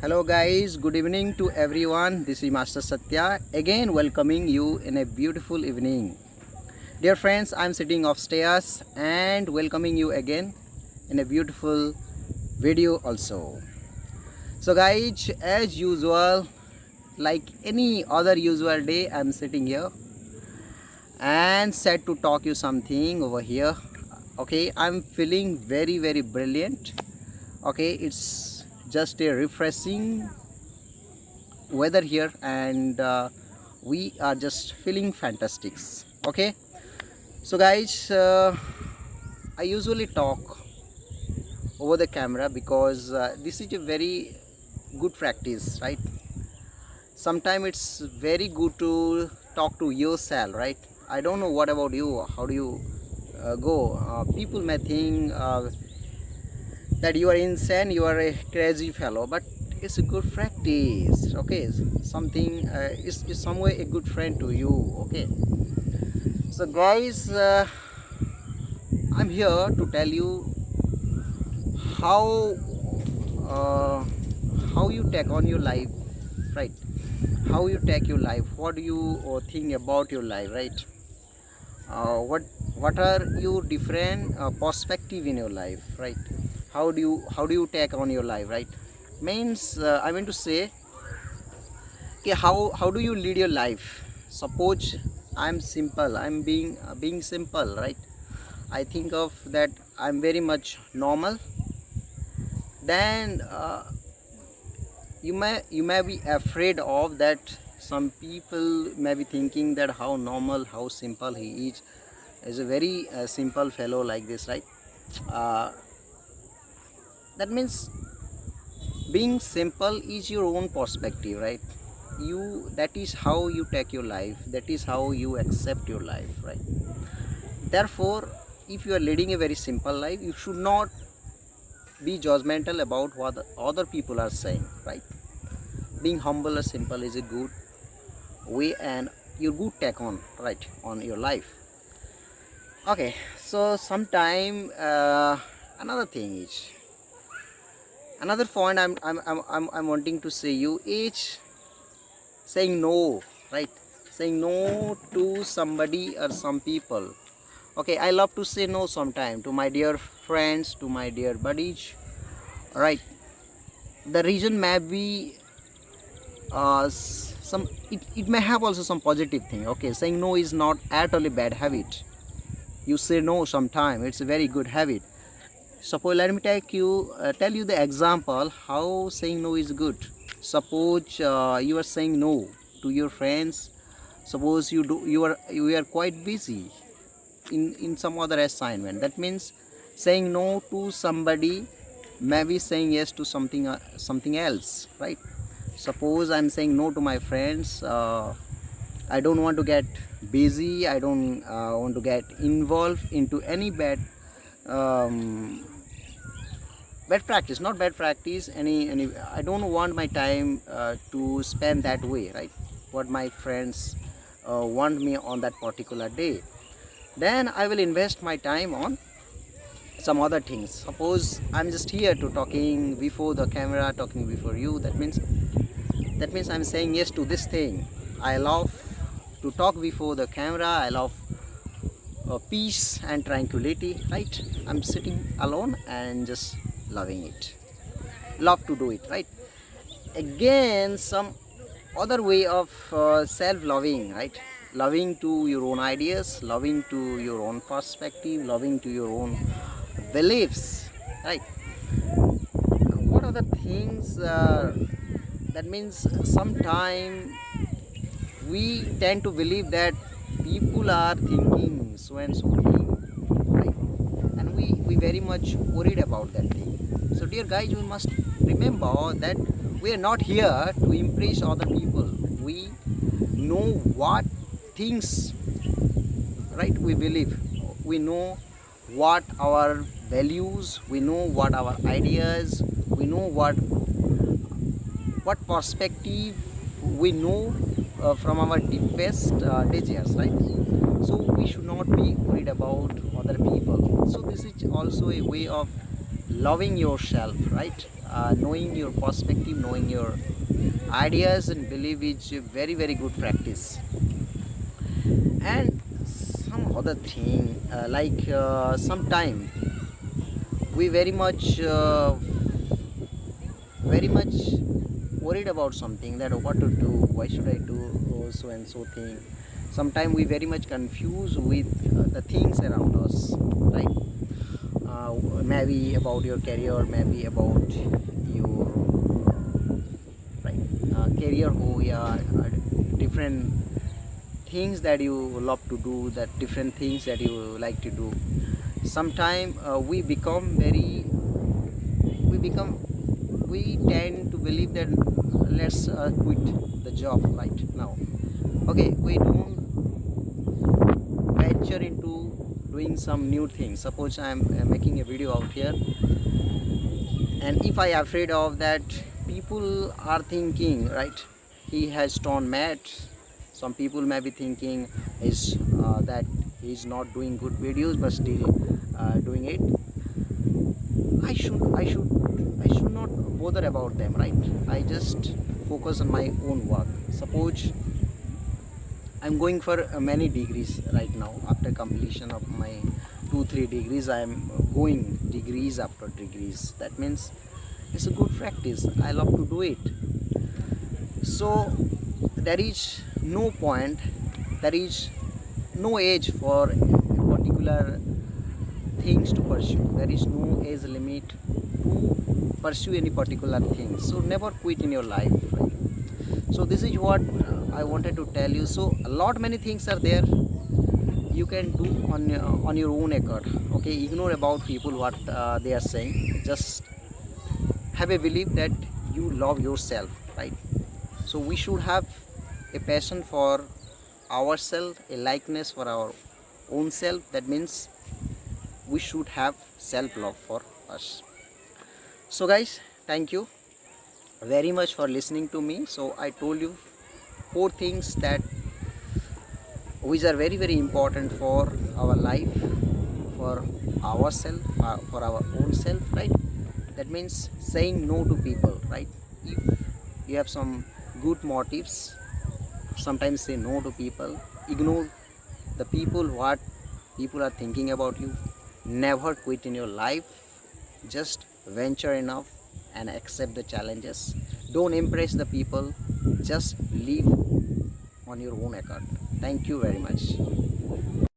Hello guys, good evening to everyone. This is Master Satya again welcoming you in a beautiful evening. Dear friends, I'm sitting upstairs and welcoming you again in a beautiful video also. So guys, as usual, like any other usual day, I'm sitting here and set to talk you something over here. Okay, I'm feeling very brilliant. Okay, it's just a refreshing weather here and we are just feeling fantastic. Okay, so guys, I usually talk over the camera because this is a very good practice, right? Sometimes it's very good to talk to yourself, right? I don't know what about you, how do you go. People may think that you are insane, you are a crazy fellow, but it's a good practice. Okay, something is some way a good friend to you. Okay, so guys, I'm here to tell you how uh, how you take on your life, right? How you take your life, what do you think about your life, right? What are your different perspective in your life, right? How do you take on your life, right? Means I mean to say, okay, how do you lead your life? Suppose I'm simple, I'm being simple, right? I think of that I'm very much normal. Then you may be afraid of that. Some people may be thinking that how normal, how simple he is a very simple fellow like this, right? uh, that means being simple is your own perspective, right? You, that is how you take your life, that is how you accept your life, right? Therefore, if you are leading a very simple life, you should not be judgmental about what other people are saying, right? Being humble or simple is a good way and your good take on, right, on your life. Okay, so sometime another thing is, another point I'm wanting to say you is saying no, right? Saying no to somebody or some people. Okay, I love to say no sometime to my dear friends, to my dear buddies, right? The reason may be some, it may have also some positive thing. Okay, saying no is not at all a bad habit. You say no sometime, it's a very good habit. Suppose, let me tell you the example how saying no is good. Suppose you are saying no to your friends. Suppose you are quite busy in some other assignment. That means saying no to somebody, maybe saying yes to something else, right? Suppose I'm saying no to my friends. I don't want to get busy, I don't want to get involved into any um, bad practice, not bad practice, any I don't want my time to spend that way, right? What my friends want me on that particular day, then I will invest my time on some other things. Suppose I'm just here to talking before the camera, talking before you. That means I'm saying yes to this thing. I love to talk before the camera. I love peace and tranquility, right? I'm sitting alone and just loving it, love to do it, right? Again, some other way of self-loving, right? Loving to your own ideas, loving to your own perspective, loving to your own beliefs, right? What are the things that means sometime we tend to believe that people are thinking so and so thing, right? And we very much worried about that thing. So dear guys, we must remember that we are not here to impress other people. We know what things, right, we believe. We know what our values, we know what our ideas, we know what perspective we know from our deepest desires, right? So we should not be worried about other people. So this is also a way of loving yourself, right? knowing your perspective, knowing your ideas and belief is a very very good practice. And some other thing, sometime we very much worried about something, that what to do, why should I do so and so thing. Sometimes we very much confused with the things around us, right? Maybe about your career, maybe about your right career, who yeah, different things that you love to do, that different things that you like to do. Sometimes we tend to believe that let's quit the job right now. Okay, we don't venture into doing some new things. Suppose I'm making a video out here, and if I afraid of that, people are thinking, right, he has turned mad. Some people may be thinking is that he's not doing good videos but still doing it. I should not bother about them, right? I just focus on my own work. Suppose I'm going for many degrees right now. After completion of my 2 3 degrees, I am going degrees after degrees. That means it's a good practice, I love to do it. So there is no point, there is no age for a particular things to pursue. There is no age limit to pursue any particular thing. So never quit in your life, right? So this is what I wanted to tell you. So a lot many things are there you can do on your own accord. Okay, ignore about people what they are saying. Just have a belief that you love yourself, right? So we should have a passion for ourselves, a likeness for our own self. That means we should have self love for us. So guys, thank you very much for listening to me. So I told you 4 things that which are very very important for our life, for ourselves, for our own self, right? That means saying no to people, right? If you have some good motives, sometimes say no to people. Ignore the people, what people are thinking about you. Never quit in your life. Just venture enough and accept the challenges. Don't impress the people, just live on your own account. Thank you very much.